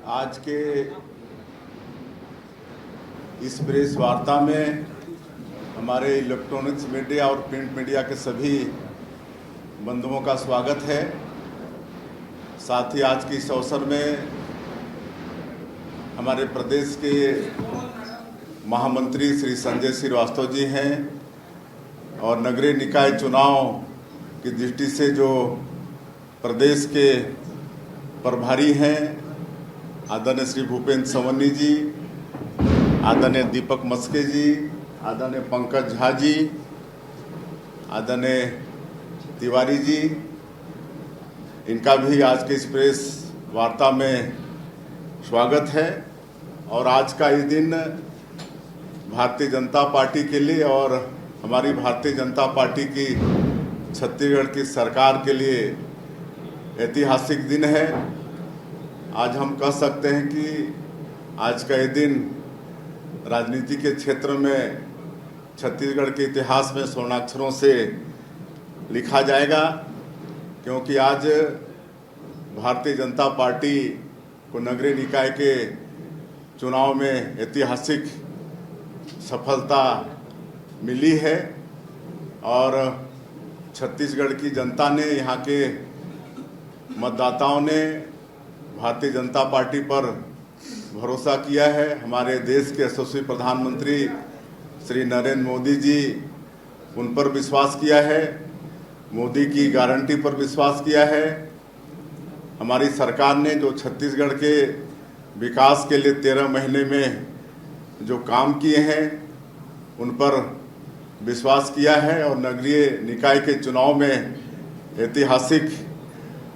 आज के इस प्रेस वार्ता में हमारे इलेक्ट्रॉनिक्स मीडिया और प्रिंट मीडिया के सभी बंधुओं का स्वागत है। साथ ही आज के इस अवसर में हमारे प्रदेश के महामंत्री श्री संजय श्रीवास्तव जी हैं और नगरीय निकाय चुनाव की दृष्टि से जो प्रदेश के प्रभारी हैं आदरणीय श्री भूपेंद्र सवन्नी जी, आदरणीय दीपक मस्के जी, आदरणीय पंकज झा जी, आदरणीय तिवारी जी, इनका भी आज के इस प्रेस वार्ता में स्वागत है। और आज का ये दिन भारतीय जनता पार्टी के लिए और हमारी भारतीय जनता पार्टी की छत्तीसगढ़ की सरकार के लिए ऐतिहासिक दिन है। आज हम कह सकते हैं कि आज का ये दिन राजनीति के क्षेत्र में छत्तीसगढ़ के इतिहास में स्वर्णाक्षरों से लिखा जाएगा, क्योंकि आज भारतीय जनता पार्टी को नगरीय निकाय के चुनाव में ऐतिहासिक सफलता मिली है और छत्तीसगढ़ की जनता ने, यहाँ के मतदाताओं ने भारतीय जनता पार्टी पर भरोसा किया है। हमारे देश के यशस्वी प्रधानमंत्री श्री नरेंद्र मोदी जी, उन पर विश्वास किया है, मोदी की गारंटी पर विश्वास किया है। हमारी सरकार ने जो छत्तीसगढ़ के विकास के लिए 13 महीने में जो काम किए हैं उन पर विश्वास किया है और नगरीय निकाय के चुनाव में ऐतिहासिक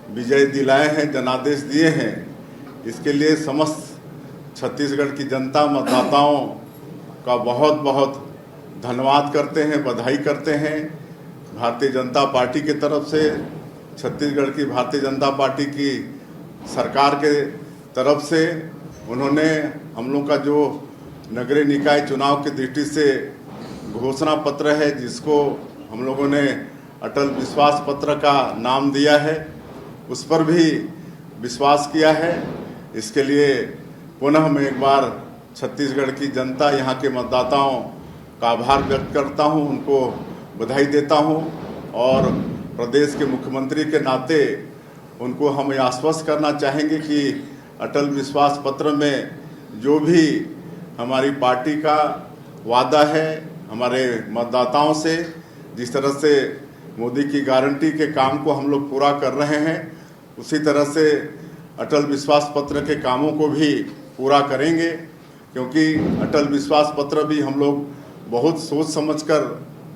विजय दिलाए हैं, जनादेश दिए हैं। इसके लिए समस्त छत्तीसगढ़ की जनता, मतदाताओं का बहुत बहुत धन्यवाद करते हैं, बधाई करते हैं। भारतीय जनता पार्टी की तरफ से, छत्तीसगढ़ की भारतीय जनता पार्टी की सरकार के तरफ से उन्होंने हम लोग का जो नगरीय निकाय चुनाव की दृष्टि से घोषणा पत्र है, जिसको हम लोगों ने अटल विश्वास पत्र का नाम दिया है, उस पर भी विश्वास किया है। इसके लिए पुनः मैं एक बार छत्तीसगढ़ की जनता, यहाँ के मतदाताओं का आभार व्यक्त करता हूँ, उनको बधाई देता हूँ और प्रदेश के मुख्यमंत्री के नाते उनको हम ये आश्वस्त करना चाहेंगे कि अटल विश्वास पत्र में जो भी हमारी पार्टी का वादा है हमारे मतदाताओं से, जिस तरह से मोदी की गारंटी के काम को हम लोग पूरा कर रहे हैं, उसी तरह से अटल विश्वास पत्र के कामों को भी पूरा करेंगे। क्योंकि अटल विश्वास पत्र भी हम लोग बहुत सोच समझकर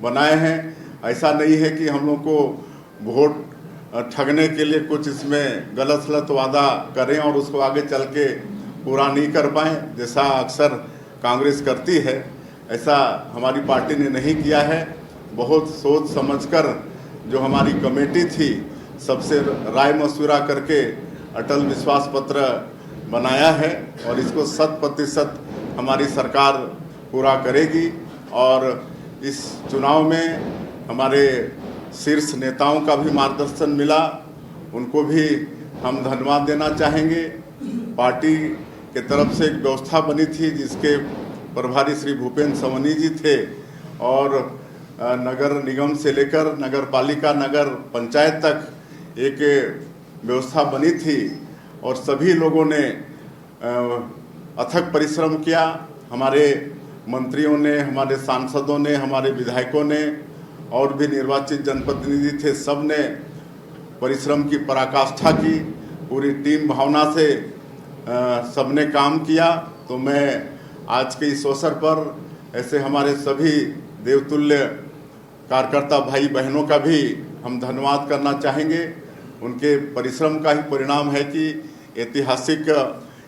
बनाए हैं। ऐसा नहीं है कि हम लोग को वोट ठगने के लिए कुछ इसमें गलत सलत वादा करें और उसको आगे चल के पूरा नहीं कर पाएँ, जैसा अक्सर कांग्रेस करती है। ऐसा हमारी पार्टी ने नहीं किया है। बहुत सोच समझकर जो हमारी कमेटी थी, सबसे राय मशवरा करके अटल विश्वास पत्र बनाया है और इसको 100% हमारी सरकार पूरा करेगी। और इस चुनाव में हमारे शीर्ष नेताओं का भी मार्गदर्शन मिला, उनको भी हम धन्यवाद देना चाहेंगे। पार्टी के तरफ से एक व्यवस्था बनी थी जिसके प्रभारी श्री भूपेंद्र सवन्नी जी थे और नगर निगम से लेकर नगर पालिका, नगर पंचायत तक एक व्यवस्था बनी थी और सभी लोगों ने अथक परिश्रम किया। हमारे मंत्रियों ने, हमारे सांसदों ने, हमारे विधायकों ने और भी निर्वाचित जनप्रतिनिधि थे, सब ने परिश्रम की पराकाष्ठा की, पूरी टीम भावना से सबने काम किया। तो मैं आज के इस अवसर पर ऐसे हमारे सभी देवतुल्य कार्यकर्ता भाई बहनों का भी हम धन्यवाद करना चाहेंगे। उनके परिश्रम का ही परिणाम है कि ऐतिहासिक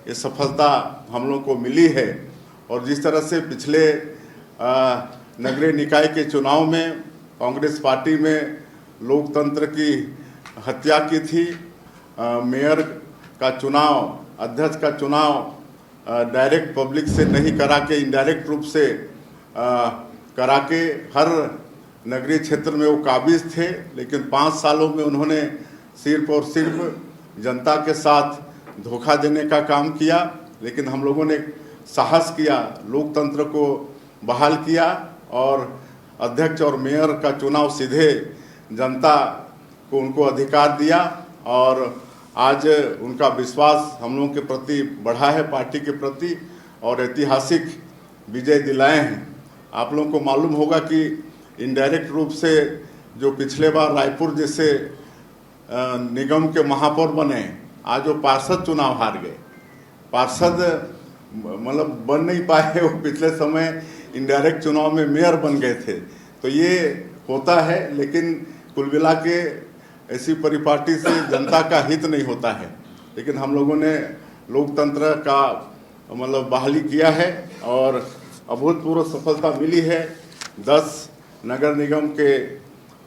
ये सफलता हम लोग को मिली है। और जिस तरह से पिछले नगरीय निकाय के चुनाव में कांग्रेस पार्टी में लोकतंत्र की हत्या की थी, मेयर का चुनाव, अध्यक्ष का चुनाव डायरेक्ट पब्लिक से नहीं करा के इनडायरेक्ट रूप से करा के हर नगरीय क्षेत्र में वो काबिज थे, लेकिन 5 सालों में उन्होंने सिर्फ और सिर्फ जनता के साथ धोखा देने का काम किया, लेकिन हम लोगों ने साहस किया, लोकतंत्र को बहाल किया और अध्यक्ष और मेयर का चुनाव सीधे जनता को उनको अधिकार दिया और आज उनका विश्वास हम लोगों के प्रति बढ़ा है, पार्टी के प्रति, और ऐतिहासिक विजय दिलाए हैं। आप लोगों को मालूम होगा कि इनडायरेक्ट रूप से जो पिछले बार रायपुर जैसे निगम के महापौर बने, आज वो पार्षद चुनाव हार गए। पार्षद मतलब बन नहीं पाए, वो पिछले समय इनडायरेक्ट चुनाव में मेयर बन गए थे। तो ये होता है, लेकिन कुल मिला के ऐसी परिपाटी से जनता का हित नहीं होता है। लेकिन हम लोगों ने लोकतंत्र का मतलब बहाली किया है और अभूतपूर्व सफलता मिली है। 10 नगर निगम के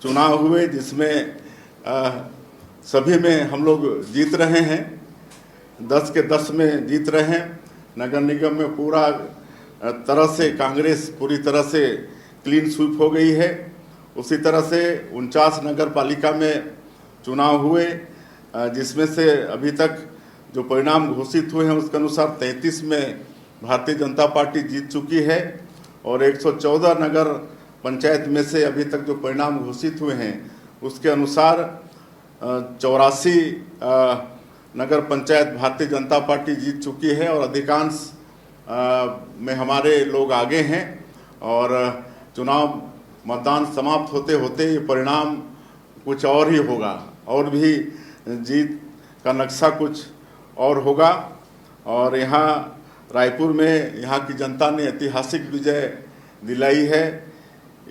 चुनाव हुए, जिसमें सभी में हम लोग जीत रहे हैं, 10 के 10 में जीत रहे हैं। नगर निगम में पूरा तरह से कांग्रेस पूरी तरह से क्लीन स्वीप हो गई है। उसी तरह से 49 नगर पालिका में चुनाव हुए, जिसमें से अभी तक जो परिणाम घोषित हुए हैं उसके अनुसार 33 में भारतीय जनता पार्टी जीत चुकी है और 114 नगर पंचायत में से अभी तक जो परिणाम घोषित हुए हैं उसके अनुसार 84 नगर पंचायत भारतीय जनता पार्टी जीत चुकी है और अधिकांश में हमारे लोग आगे हैं। और चुनाव मतदान समाप्त होते होते ये परिणाम कुछ और ही होगा, और भी जीत का नक्शा कुछ और होगा। और यहाँ रायपुर में यहाँ की जनता ने ऐतिहासिक विजय दिलाई है।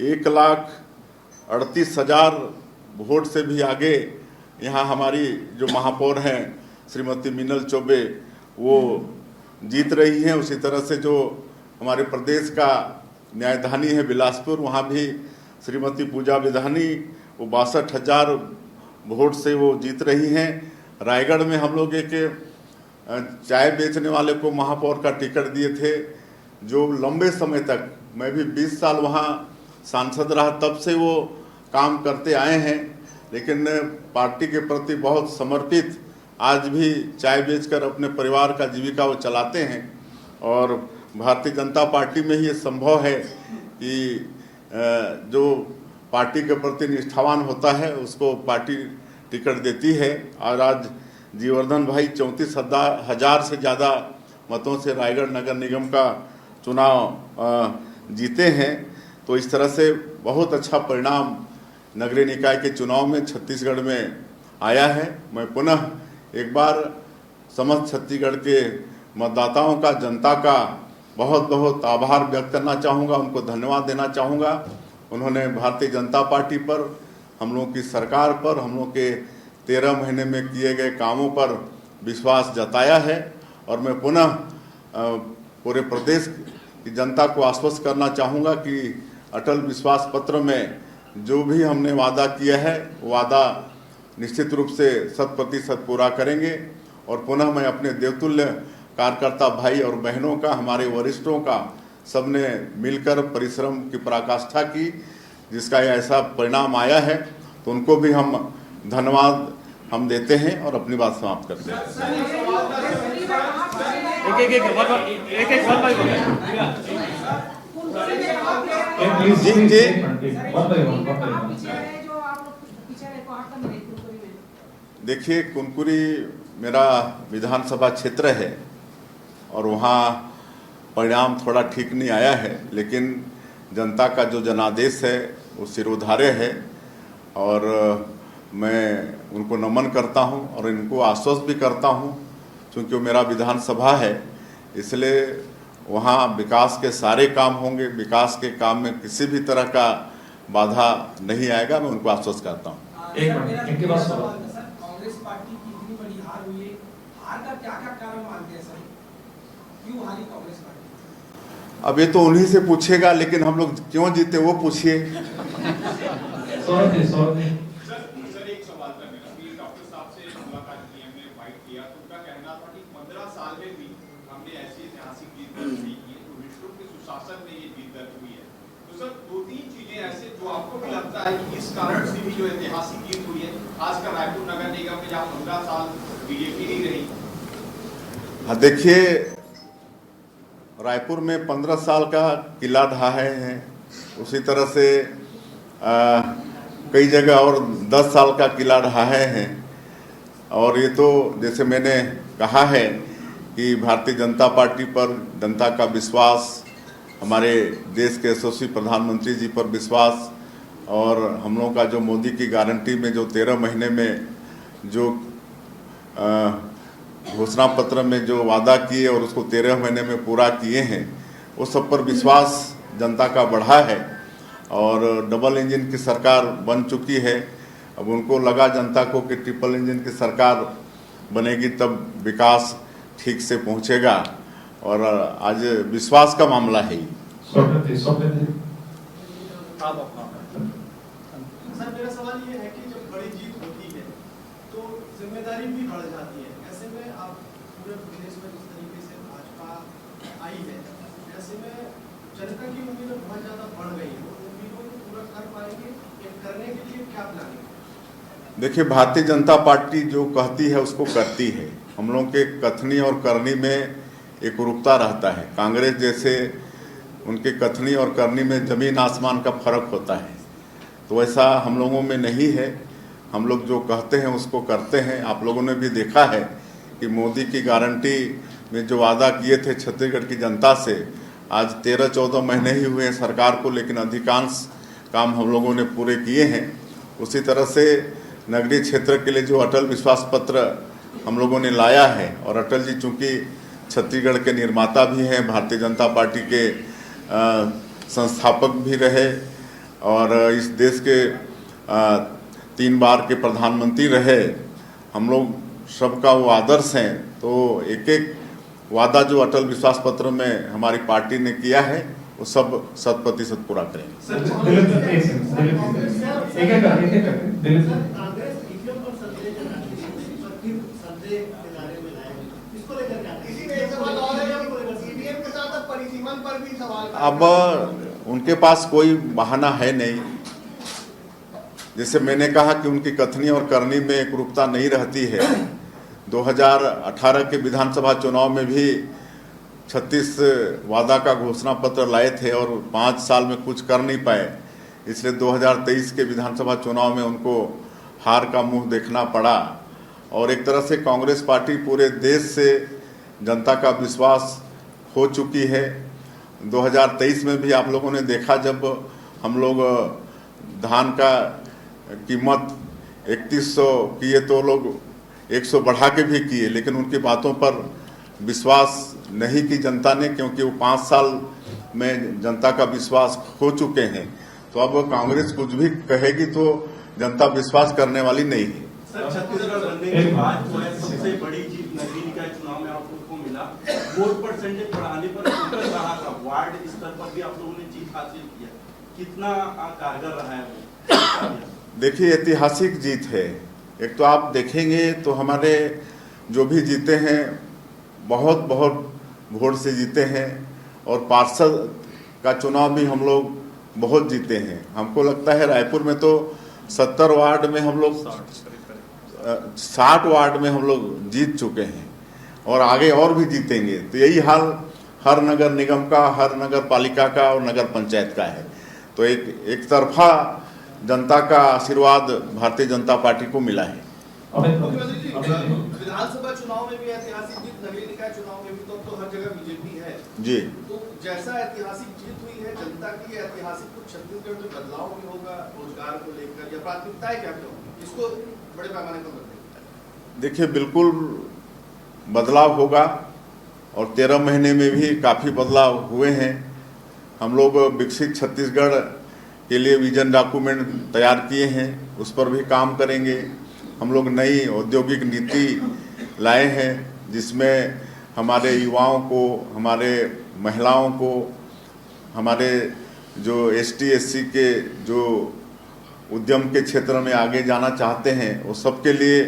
1,38,000 वोट से भी आगे यहाँ हमारी जो महापौर हैं श्रीमती मीनल चौबे वो जीत रही हैं। उसी तरह से जो हमारे प्रदेश का न्यायधानी है बिलासपुर, वहाँ भी श्रीमती पूजा विधानी वो 62,000 वोट से वो जीत रही हैं। रायगढ़ में हम लोग एक चाय बेचने वाले को महापौर का टिकट दिए थे, जो लंबे समय तक, मैं भी 20 साल वहाँ सांसद रहा, तब से वो काम करते आए हैं, लेकिन पार्टी के प्रति बहुत समर्पित, आज भी चाय बेचकर अपने परिवार का जीविका वो चलाते हैं। और भारतीय जनता पार्टी में ही ये संभव है कि जो पार्टी के प्रति निष्ठावान होता है उसको पार्टी टिकट देती है। और आज जीवर्धन भाई 34,000 से ज़्यादा मतों से रायगढ़ नगर निगम का चुनाव जीते हैं। तो इस तरह से बहुत अच्छा परिणाम नगरीय निकाय के चुनाव में छत्तीसगढ़ में आया है। मैं पुनः एक बार समस्त छत्तीसगढ़ के मतदाताओं का, जनता का बहुत बहुत आभार व्यक्त करना चाहूँगा, उनको धन्यवाद देना चाहूँगा। उन्होंने भारतीय जनता पार्टी पर, हम लोगों की सरकार पर, हम लोग के 13 महीने में किए गए कामों पर विश्वास जताया है। और मैं पुनः पूरे प्रदेश की जनता को आश्वस्त करना चाहूँगा कि अटल विश्वास पत्र में जो भी हमने वादा किया है वो वादा निश्चित रूप से 100% पूरा करेंगे। और पुनः मैं अपने देवतुल्य कार्यकर्ता भाई और बहनों का, हमारे वरिष्ठों का, सबने मिलकर परिश्रम की पराकाष्ठा की, जिसका ऐसा परिणाम आया है, तो उनको भी हम धन्यवाद हम देते हैं और अपनी बात समाप्त करते हैं। देखिए, कुनकुरी मेरा विधानसभा क्षेत्र है और वहाँ परिणाम थोड़ा ठीक नहीं आया है, लेकिन जनता का जो जनादेश है वो सिरोधार्य है और मैं उनको नमन करता हूं और इनको आश्वस्त भी करता हूं, क्योंकि वो मेरा विधानसभा है, इसलिए वहाँ विकास के सारे काम होंगे। विकास के काम में किसी भी तरह का बाधा नहीं आएगा, मैं उनको आश्वस्त करता हूँ। कांग्रेस पार्टी की इतनी बड़ी हार हुई है, हार का क्या-क्या कारण मानते हैं सर? क्यों हारी कांग्रेस पार्टी? अब ये तो उन्हीं से पूछेगा, लेकिन हम लोग क्यों जीते वो पूछिए। सर एक सवाल था मेरा कि डॉक्टर साहब से मुलाकात की, हमने फाइट किया, तो उनका कहना था कि 15 साल में भी हमने ऐसी ऐतिहासिक जीत दर्ज नहीं की, तो विष्णु के सुशासन में ये जीत दर्ज हुई है। तो सर 2-3 चीजें ऐसे जो आपको भी लगता है कि इस कारण से भी जो ऐतिहासिक जीत हुई है, खासकर रायपुर नगर निगम में जहाँ 15 साल बीजेपी नहीं रही, हाँ, देखिए, रायपुर में 15 साल का किला ढहाए हैं, उसी तरह से कई जगह और 10 साल का किला ढहाए हैं। और ये तो जैसे मैंने कहा है कि भारतीय जनता पार्टी पर जनता का विश्वास, हमारे देश के यशस्वी प्रधानमंत्री जी पर विश्वास, और हम लोगों का जो मोदी की गारंटी में जो 13 महीने में जो घोषणा पत्र में जो वादा किए और उसको 13 महीने में पूरा किए हैं, उस सब पर विश्वास जनता का बढ़ा है। और डबल इंजन की सरकार बन चुकी है। अब उनको लगा जनता को कि ट्रिपल इंजन की सरकार बनेगी तब विकास ठीक से पहुंचेगा, और आज विश्वास का मामला है ये। सर, मेरा सवाल ये है कि जब बड़ी जीत होती है तो जिम्मेदारी भी बढ़ जाती है। ऐसे में आप पूरे प्रदेश में जिस तरीके से भाजपा आई है, ऐसे में जनता की उम्मीदें बहुत ज्यादा बढ़ गई है। उम्मीदों को पूरा कर पाएंगे, ये करने के लिए क्या प्लानिंग है? देखिए, भारतीय जनता पार्टी जो कहती है उसको करती है। हम लोगों के कथनी और करनी में एक रुकता रहता है। कांग्रेस जैसे उनके कथनी और करनी में जमीन आसमान का फर्क होता है, तो ऐसा हम लोगों में नहीं है। हम लोग जो कहते हैं उसको करते हैं। आप लोगों ने भी देखा है कि मोदी की गारंटी में जो वादा किए थे छत्तीसगढ़ की जनता से, आज 13-14 महीने ही हुए हैं सरकार को, लेकिन अधिकांश काम हम लोगों ने पूरे किए हैं। उसी तरह से नगरीय क्षेत्र के लिए जो अटल विश्वास पत्र हम लोगों ने लाया है, और अटल जी चूँकि छत्तीसगढ़ के निर्माता भी हैं, भारतीय जनता पार्टी के संस्थापक भी रहे, और इस देश के 3 बार के प्रधानमंत्री रहे। हम लोग सबका वो आदर्श हैं। तो एक एक वादा जो अटल विश्वास पत्र में हमारी पार्टी ने किया है वो सब 100% पूरा करेंगे। अब उनके पास कोई बहाना है नहीं। जैसे मैंने कहा कि उनकी कथनी और करनी में एक रूपता नहीं रहती है। 2018 के विधानसभा चुनाव में भी 36 वादा का घोषणा पत्र लाए थे और 5 साल में कुछ कर नहीं पाए, इसलिए 2023 के विधानसभा चुनाव में उनको हार का मुंह देखना पड़ा। और एक तरह से कांग्रेस पार्टी पूरे देश से जनता का विश्वास खो चुकी है। 2023 में भी आप लोगों ने देखा, जब हम लोग धान का कीमत 3100 किए तो लोग 100 बढ़ा के भी किए, लेकिन उनकी बातों पर विश्वास नहीं की जनता ने, क्योंकि वो 5 साल में जनता का विश्वास खो चुके हैं। तो अब कांग्रेस कुछ भी कहेगी तो जनता विश्वास करने वाली नहीं है। सर, छत्तीसगढ़ बनने के बाद जो है सबसे बड़ी जीत नगरीय निकाय चुनाव में आप लोग को मिला। वोट परसेंटेज बढ़ाने पर फोकस रहा था, वार्ड स्तर पर भी आप लोगों ने जीत हासिल किया। कितना कारगर रहा है वो? देखिए, ऐतिहासिक जीत है। एक तो आप देखेंगे तो हमारे जो भी जीते हैं बहुत वोट से जीते हैं, और पार्षद का चुनाव भी हम लोग बहुत जीते हैं। हमको लगता है रायपुर में तो 70 वार्ड में हम लोग 60 वार्ड में हम लोग जीत चुके हैं, और आगे और भी जीतेंगे। तो यही हाल हर नगर निगम का, हर नगर पालिका का और नगर पंचायत का है। तो एक तरफा जनता का आशीर्वाद भारतीय जनता पार्टी को मिला है। विधानसभा चुनाव में भी ऐतिहासिक जीत, नगरीय निकाय चुनाव में भी तो हर जगह बीजेपी है जी। तो जैसा ऐतिहासिक जीत हुई है जनता की, ऐतिहासिक कुछ छत्तीसगढ़ में बदलाव भी होगा रोजगार को लेकर, या प्राथमिकताएं क्या होगी, इसको बड़े पैमाने पर बताइए। देखिए, बिल्कुल बदलाव होगा, और 13 महीने में भी काफ़ी बदलाव हुए हैं। हम लोग विकसित छत्तीसगढ़ के लिए विजन डॉक्यूमेंट तैयार किए हैं, उस पर भी काम करेंगे। हम लोग नई औद्योगिक नीति लाए हैं, जिसमें हमारे युवाओं को, हमारे महिलाओं को, हमारे जो ST SC के जो उद्यम के क्षेत्र में आगे जाना चाहते हैं, वो सबके लिए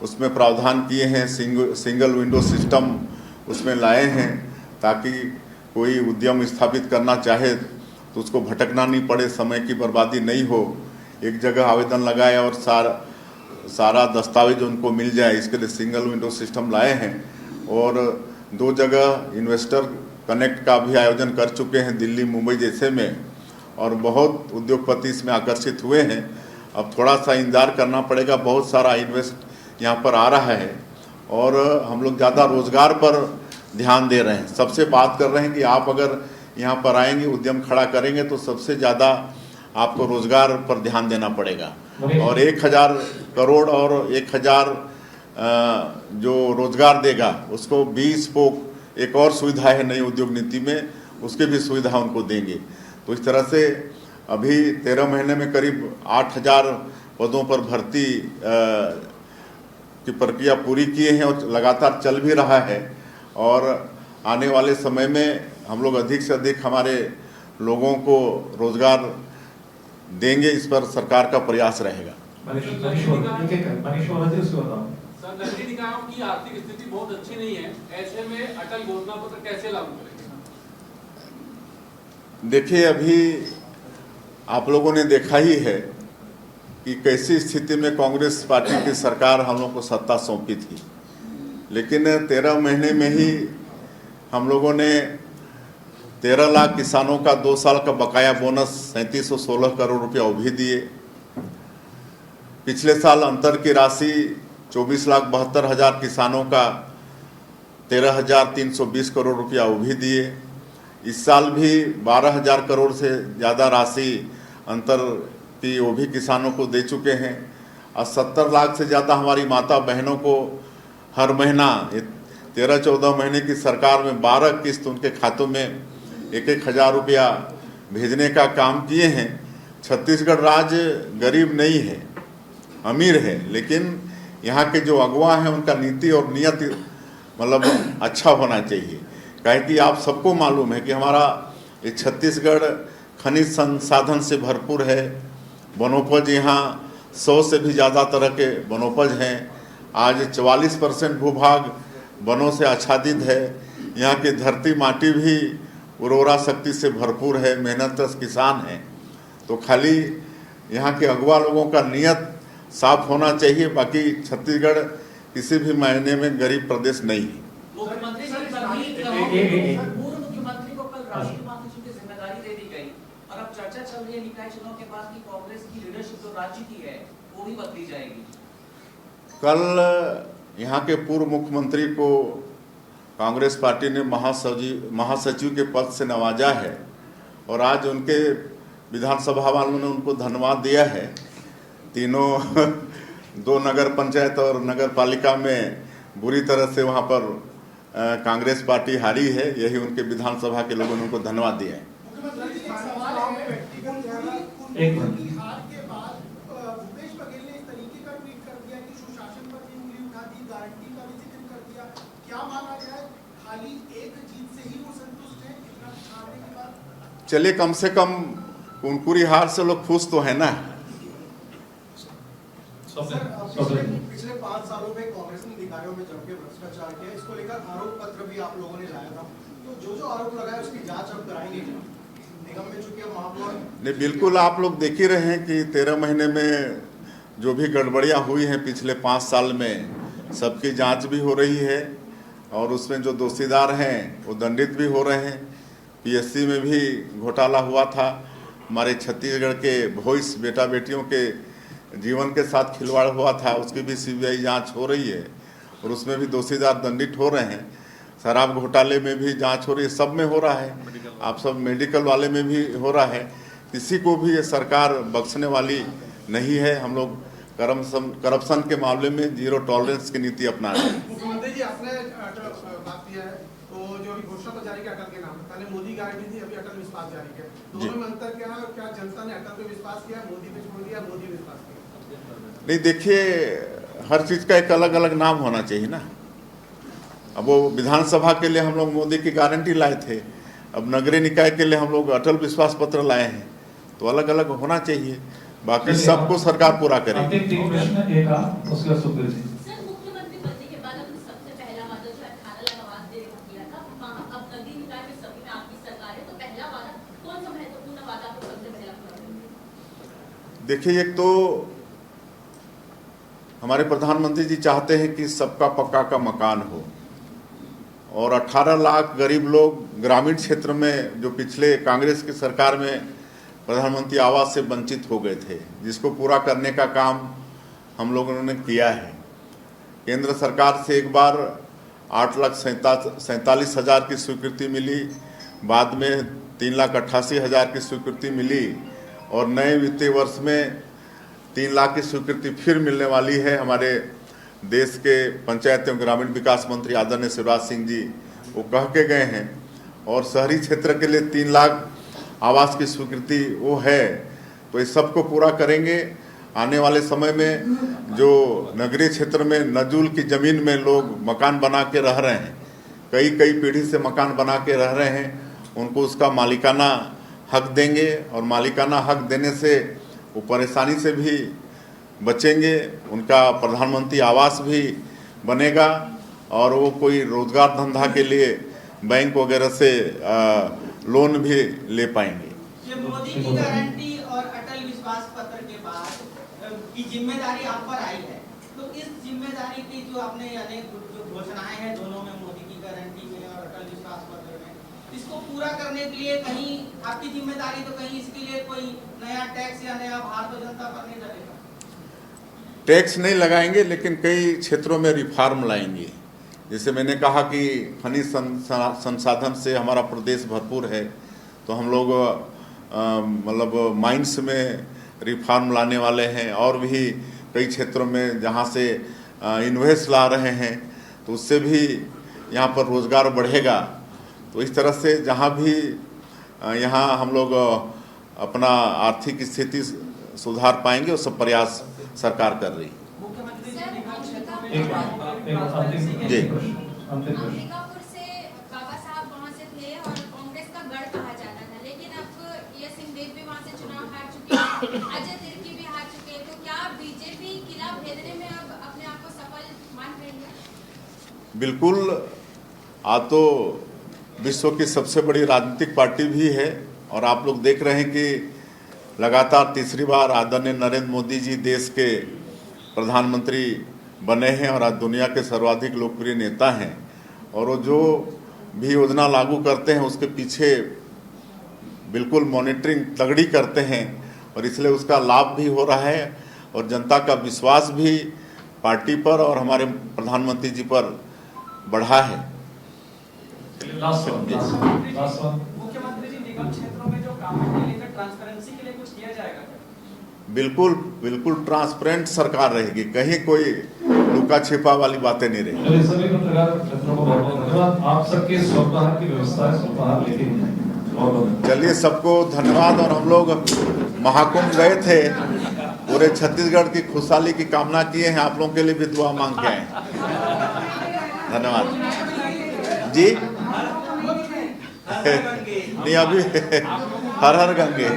उसमें प्रावधान किए हैं। सिंगल विंडो सिस्टम उसमें लाए हैं, ताकि कोई उद्यम स्थापित करना चाहे तो उसको भटकना नहीं पड़े, समय की बर्बादी नहीं हो, एक जगह आवेदन लगाए और सारा दस्तावेज उनको मिल जाए। इसके लिए सिंगल विंडो सिस्टम लाए हैं। और 2 जगह इन्वेस्टर कनेक्ट का भी आयोजन कर चुके हैं, दिल्ली मुंबई जैसे में, और बहुत उद्योगपति इसमें आकर्षित हुए हैं। अब थोड़ा सा इंतजार करना पड़ेगा, बहुत सारा इन्वेस्ट यहाँ पर आ रहा है और हम लोग ज़्यादा रोजगार पर ध्यान दे रहे हैं। सबसे बात कर रहे हैं कि आप अगर यहाँ पर आएंगे, उद्यम खड़ा करेंगे तो सबसे ज़्यादा आपको रोजगार पर ध्यान देना पड़ेगा। और 1000 करोड़ और 1000 जो रोजगार देगा उसको 20 स्पोक एक और सुविधा है नई उद्योग नीति में, उसकी भी सुविधा उनको देंगे। तो इस तरह से अभी 13 महीने में करीब 8000 पदों पर भर्ती की प्रक्रिया पूरी किए हैं और लगातार चल भी रहा है। और आने वाले समय में हम लोग अधिक से अधिक हमारे लोगों को रोजगार देंगे, इस पर सरकार का प्रयास रहेगा। सर, नगरीय निकायों की आर्थिक स्थिति बहुत अच्छी नहीं है, ऐसे में अटल घोषणा पत्र कैसे लागू करेंगे? देखिए, अभी आप लोगों ने देखा ही है कि कैसी स्थिति में कांग्रेस पार्टी की सरकार हम लोग को सत्ता सौंपी थी, लेकिन 13 महीने में ही हम लोगों ने 13 लाख किसानों का 2 साल का बकाया बोनस 3716 करोड़ रुपया वो भी दिए। पिछले साल अंतर की राशि 24,72,000 किसानों का 13,320 करोड़ रुपया वो भी दिए। इस साल भी 12,000 करोड़ से ज़्यादा राशि अंतर की वो भी किसानों को दे चुके हैं। और 70 लाख से ज़्यादा हमारी माता बहनों को हर महीना 13-14 महीने की सरकार में 12 किस्त उनके खातों में 1-1 हज़ार रुपया भेजने का काम किए हैं। छत्तीसगढ़ राज्य गरीब नहीं है, अमीर है, लेकिन यहाँ के जो अगुवा हैं उनका नीति और नियत मतलब अच्छा होना चाहिए। काहे कि आप सबको मालूम है कि हमारा ये छत्तीसगढ़ खनिज संसाधन से भरपूर है। वनोपज यहाँ 100 से भी ज़्यादा तरह के वनोपज हैं। आज 44% भूभाग वनों से आच्छादित है। यहाँ की धरती माटी भी उर्वरा शक्ति से भरपूर है, मेहनतकश किसान हैं। तो खाली यहाँ के अगुवा लोगों का नियत साफ होना चाहिए, बाकी छत्तीसगढ़ किसी भी मायने में गरीब प्रदेश नहीं है। मुख्यमंत्री पूर्व मुख्यमंत्री को कल राष्ट्रीय महासचिव की जिम्मेदारी दे दी गई और अब चर्चा चल रही है निकाय चुनाव के बाद की कांग्रेस की लीडरशिप जो राज्य की है वो भी बदली जाएगी। कल यहाँ के पूर्व मुख्यमंत्री को कांग्रेस पार्टी ने महासचिव के पद से नवाजा है और आज उनके विधानसभा वालों ने उनको धन्यवाद दिया है। तीनों 2 नगर पंचायत और नगर पालिका में बुरी तरह से वहाँ पर कांग्रेस पार्टी हारी है, यही उनके विधानसभा के लोगों ने उनको धन्यवाद दिया है। चलिए, कम से कम कुनकुरी हार से लोग खुश तो है ना। पिछले 5 सालों में कांग्रेस ने अधिकारियों में जम के भ्रष्टाचार किया, इसको लेकर आरोप पत्र भी आप लोगों ने लाया था। तो जो आरोप लगाए उसकी जांच अब कराएंगे निगम में, चूंकि महापौर नहीं, बिल्कुल आप लोग देख ही रहे हैं कि 13 महीने में जो भी गड़बड़ियां हुई हैं पिछले 5 साल में, सबकी जांच भी हो रही है और उसमें जो दोषीदार हैं वो दंडित भी हो रहे हैं। पीएससी में भी घोटाला हुआ था, हमारे छत्तीसगढ़ के भोइस बेटा बेटियों के जीवन के साथ खिलवाड़ हुआ था, उसकी भी सीबीआई जांच हो रही है और उसमें भी दोषीदार दंडित हो रहे हैं। शराब घोटाले में भी जांच हो रही है, सब में हो रहा है। आप सब मेडिकल वाले में भी हो रहा है। किसी को भी ये सरकार बख्शने वाली नहीं है। हम लोग करप्शन के मामले में 0 टॉलरेंस की नीति अपना रहे हैं। मुख्यमंत्री जी, आपने बात किया है तो जो अभी घोषणा तो जारी किया अटल के नाम, पहले मोदी गारंटी थी, अभी अटल विश्वास जारी किया, दोनों में अंतर क्या है और क्या जनता ने अटल पे विश्वास किया, मोदी पे छोड़ दिया, मोदी विश्वास किया? नहीं, देखिए, हर चीज़ का एक अलग अलग नाम होना चाहिए ना। अब वो विधानसभा के लिए हम लोग मोदी की गारंटी लाए थे, अब नगरीय निकाय के लिए हम लोग अटल विश्वास पत्र लाए हैं, तो अलग अलग होना चाहिए। बाकी सबको सरकार पूरा करेगी। मुख्यमंत्री बनने के बाद सबसे पहला वादा जो 18 लाख आवास देने का किया था, अब नगरीय निकाय में सभी में आपकी सरकार है, तो पहला वादा कौन सा महत्वपूर्ण वादा आपको सबसे पहला पूरा करेंगे? देखिए, एक तो हमारे प्रधानमंत्री जी चाहते हैं कि सबका पक्का का मकान हो और 18 लाख गरीब लोग ग्रामीण क्षेत्र में जो पिछले कांग्रेस की सरकार में प्रधानमंत्री आवास से वंचित हो गए थे, जिसको पूरा करने का काम हम लोगों ने किया है। केंद्र सरकार से एक बार 8,47,000 की स्वीकृति मिली, बाद में 3,88,000 की स्वीकृति मिली और नए वित्तीय वर्ष में 3 लाख की स्वीकृति फिर मिलने वाली है। हमारे देश के पंचायत एवं ग्रामीण विकास मंत्री आदरणीय शिवराज सिंह जी वो कह के गए हैं और शहरी क्षेत्र के लिए 3 लाख आवास की स्वीकृति वो है। तो इस सबको पूरा करेंगे। आने वाले समय में जो नगरीय क्षेत्र में नजूल की ज़मीन में लोग मकान बना के रह रहे हैं, कई पीढ़ी से मकान बना के रह रहे हैं, उनको उसका मालिकाना हक देंगे और मालिकाना हक देने से वो परेशानी से भी बचेंगे। उनका प्रधानमंत्री आवास भी बनेगा और वो कोई रोजगार धंधा के लिए बैंक वगैरह से लोन भी ले पाएंगे। ये मोदी की गारंटी और अटल विश्वास पत्र के बाद की जिम्मेदारी आप पर आई है, तो इस जिम्मेदारी की जो आपने अनेक जो घोषणाएं हैं दोनों में, मोदी की गारंटी में और अटल विश्वास पत्र में, इसको पूरा करने के लिए कहीं आपकी जिम्मेदारी, तो कहीं इसके लिए कोई नया टैक्स या नया भार तो जनता पर नहीं लगेगा? टैक्स नहीं लगाएंगे, लेकिन कई क्षेत्रों में रिफॉर्म लाएंगे। जैसे मैंने कहा कि खनिज संसाधन से हमारा प्रदेश भरपूर है, तो हम लोग मतलब माइंस में रिफॉर्म लाने वाले हैं और भी कई क्षेत्रों में जहाँ से इन्वेस्ट ला रहे हैं, तो उससे भी यहाँ पर रोजगार बढ़ेगा। तो इस तरह से जहाँ भी यहाँ हम लोग अपना आर्थिक स्थिति सुधार पाएंगे, वो सब प्रयास सरकार कर रही है। जी, अंबिकापुर से बाबा साहब वहाँ से थे और कांग्रेस का गढ़ कहा जाता था, लेकिन अब ये सिंहदेव भी वहाँ से चुनाव हार चुके हैं, अजय तिर्की भी हार चुके हैं, तो क्या बीजेपी किला भेदने में अब अपने आप को सफल मान रही है? बिल्कुल। आज तो विश्व की सबसे बड़ी राजनीतिक पार्टी भी है और आप लोग देख रहे हैं कि लगातार तीसरी बार आदरणीय नरेंद्र मोदी जी देश के प्रधानमंत्री बने हैं और आज दुनिया के सर्वाधिक लोकप्रिय नेता हैं। और वो जो भी योजना लागू करते हैं उसके पीछे बिल्कुल मॉनिटरिंग तगड़ी करते हैं और इसलिए उसका लाभ भी हो रहा है और जनता का विश्वास भी पार्टी पर और हमारे प्रधानमंत्री जी पर बढ़ा है। मुख्यमंत्री जी, निगम क्षेत्रों में जो काम है लेकर ट्रांसपेरेंसी के लिए कुछ किया जाएगा? बिल्कुल ट्रांसपेरेंट सरकार रहेगी, कहीं कोई लुका छिपा वाली बातें नहीं रहेगी। सभी पत्रकार मित्रों को बहुत बहुत धन्यवाद। आप सबके स्वल्पाहार की व्यवस्था है, स्वल्पाहार लेके चलिए, सबको धन्यवाद। और हम लोग महाकुंभ गए थे, पूरे छत्तीसगढ़ की खुशहाली की कामना किए हैं, आप लोगों के लिए भी दुआ मांग के आए। धन्यवाद जी। नहीं, अभी हर हर गंगे।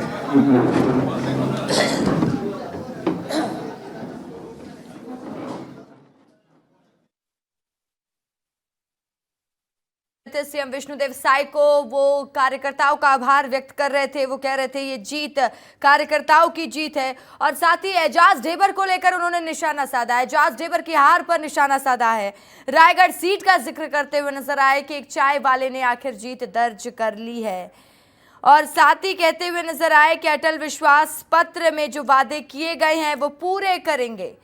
सीएम विष्णुदेव साय को वो कार्यकर्ताओं का आभार व्यक्त कर रहे थे। वो कह रहे थे ये जीत कार्यकर्ताओं की जीत है और साथ ही एजाज ढेबर को लेकर उन्होंने निशाना साधा है। एजाज ढेबर की हार पर निशाना साधा है। रायगढ़ सीट का जिक्र करते हुए नजर आए कि एक चाय वाले ने आखिर जीत दर्ज कर ली है और साथ ही कहते हुए नजर आए कि अटल विश्वास पत्र में जो वादे किए गए हैं वो पूरे करेंगे।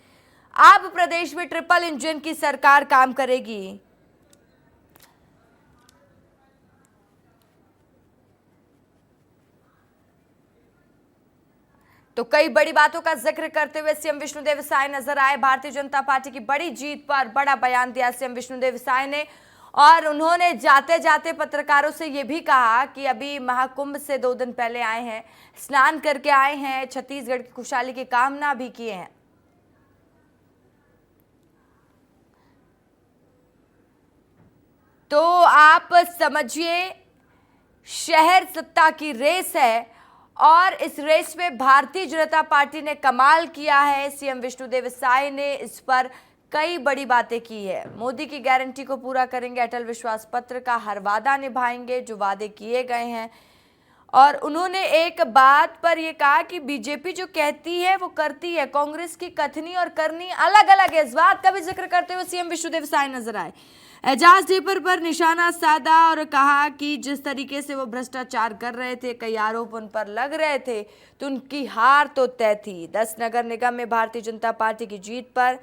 अब प्रदेश में ट्रिपल इंजन की सरकार काम करेगी। तो कई बड़ी बातों का जिक्र करते हुए सीएम विष्णुदेव साय नजर आए। भारतीय जनता पार्टी की बड़ी जीत पर बड़ा बयान दिया सीएम विष्णुदेव साय ने और उन्होंने जाते जाते पत्रकारों से ये भी कहा कि अभी महाकुंभ से 2 दिन पहले आए हैं, स्नान करके आए हैं, छत्तीसगढ़ की खुशहाली की कामना भी किए हैं। तो आप समझिए, शहर सत्ता की रेस है और इस रेस में भारतीय जनता पार्टी ने कमाल किया है। सीएम विष्णुदेव साय ने इस पर कई बड़ी बातें की है। मोदी की गारंटी को पूरा करेंगे, अटल विश्वास पत्र का हर वादा निभाएंगे जो वादे किए गए हैं। और उन्होंने एक बात पर यह कहा कि बीजेपी जो कहती है वो करती है, कांग्रेस की कथनी और करनी अलग अलग है। इस बात का भी जिक्र करते हुए सीएम विष्णुदेव साय नजर आए। एजाज ढेबर पर निशाना साधा और कहा कि जिस तरीके से वो भ्रष्टाचार कर रहे थे, कई आरोप उन पर लग रहे थे, तो उनकी हार तो तय थी। 10 नगर निगम में भारतीय जनता पार्टी की जीत पर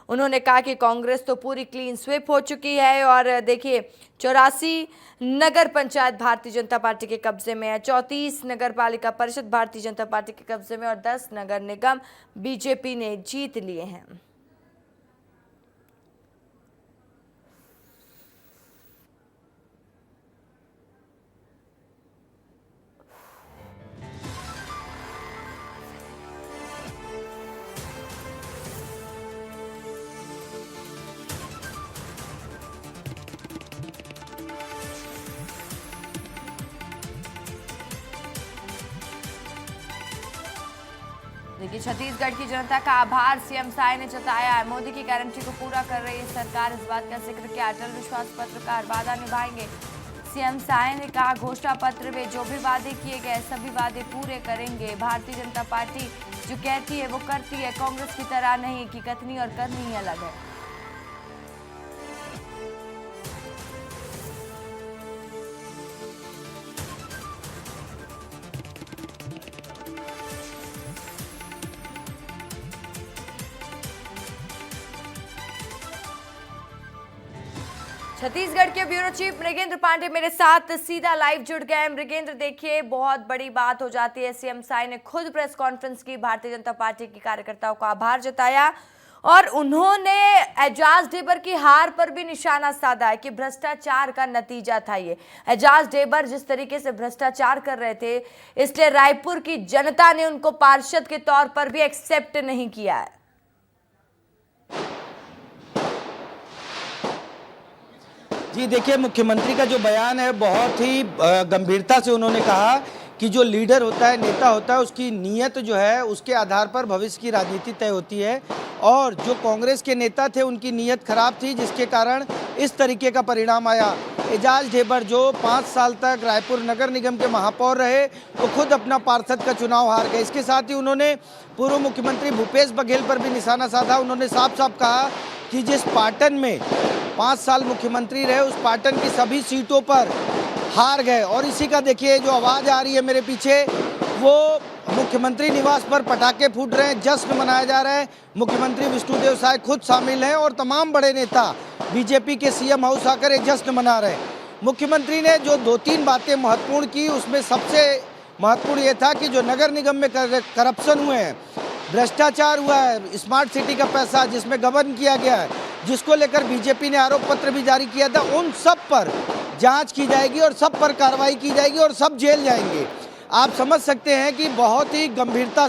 उन्होंने कहा कि कांग्रेस तो पूरी क्लीन स्वीप हो चुकी है और देखिए 84 नगर पंचायत भारतीय जनता पार्टी के कब्जे में है, 34 नगर पालिका परिषद भारतीय जनता पार्टी के कब्जे में और 10 नगर निगम बीजेपी ने जीत लिए हैं। देखिए छत्तीसगढ़ की जनता का आभार सीएम साय ने जताया है। मोदी की गारंटी को पूरा कर रही है सरकार, इस बात का जिक्र किया। अटल विश्वास पत्र का हर वादा निभाएंगे, सीएम साय ने कहा। घोषणा पत्र में जो भी वादे किए गए सभी वादे पूरे करेंगे। भारतीय जनता पार्टी जो कहती है वो करती है, कांग्रेस की तरह नहीं कि कथनी और करनी ही अलग है। छत्तीसगढ़ के ब्यूरो चीफ मृगेंद्र पांडे मेरे साथ सीधा लाइव जुड़ गए। मृगेंद्र, देखिए बहुत बड़ी बात हो जाती है, सीएम साय ने खुद प्रेस कॉन्फ्रेंस की, भारतीय जनता पार्टी के कार्यकर्ताओं का आभार जताया और उन्होंने एजाज ढेबर की हार पर भी निशाना साधा है कि भ्रष्टाचार का नतीजा था ये। एजाज ढेबर जिस तरीके से भ्रष्टाचार कर रहे थे, इसलिए रायपुर की जनता ने उनको पार्षद के तौर पर भी एक्सेप्ट नहीं किया है। जी देखिए, मुख्यमंत्री का जो बयान है बहुत ही गंभीरता से उन्होंने कहा कि जो लीडर होता है, नेता होता है, उसकी नीयत जो है उसके आधार पर भविष्य की राजनीति तय होती है और जो कांग्रेस के नेता थे उनकी नीयत खराब थी, जिसके कारण इस तरीके का परिणाम आया। एजाज ढेबर जो 5 साल तक रायपुर नगर निगम के महापौर रहे, वो खुद अपना पार्षद का चुनाव हार गए। इसके साथ ही उन्होंने पूर्व मुख्यमंत्री भूपेश बघेल पर भी निशाना साधा। उन्होंने साफ साफ कहा कि जिस पाटन में 5 साल मुख्यमंत्री रहे, उस पाटन की सभी सीटों पर हार गए। और इसी का देखिए जो आवाज़ आ रही है मेरे पीछे, वो मुख्यमंत्री निवास पर पटाखे फूट रहे हैं, जश्न मनाया जा रहा है। मुख्यमंत्री विष्णुदेव साय खुद शामिल हैं और तमाम बड़े नेता बीजेपी के सीएम हाउस आकर ये जश्न मना रहे हैं। मुख्यमंत्री ने जो 2-3 बातें महत्वपूर्ण की, उसमें सबसे महत्वपूर्ण ये था कि जो नगर निगम में करप्शन हुए हैं, भ्रष्टाचार हुआ है, स्मार्ट सिटी का पैसा जिसमें गबन किया गया है, जिसको लेकर बीजेपी ने आरोप पत्र भी जारी किया था, उन सब पर जांच की जाएगी और सब पर कार्रवाई की जाएगी और सब जेल जाएंगे। आप समझ सकते हैं कि बहुत ही गंभीरता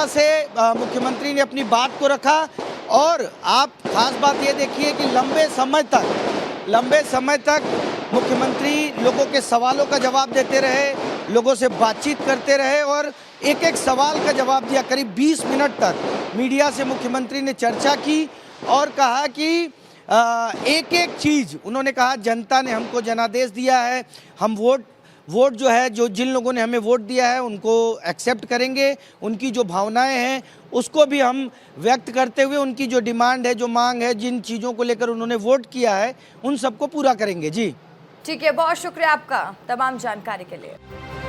से मुख्यमंत्री ने अपनी बात को रखा। और आप खास बात ये देखिए कि लंबे समय तक मुख्यमंत्री लोगों के सवालों का जवाब देते रहे, लोगों से बातचीत करते रहे और एक एक सवाल का जवाब दिया। करीब 20 मिनट तक मीडिया से मुख्यमंत्री ने चर्चा की और कहा कि एक एक चीज़ उन्होंने कहा, जनता ने हमको जनादेश दिया है, हम वोट जो है, जो जिन लोगों ने हमें वोट दिया है उनको एक्सेप्ट करेंगे, उनकी जो भावनाएं हैं उसको भी हम व्यक्त करते हुए उनकी जो डिमांड है, जो मांग है, जिन चीज़ों को लेकर उन्होंने वोट किया है उन सबको पूरा करेंगे। जी ठीक है, बहुत शुक्रिया आपका तमाम जानकारी के लिए।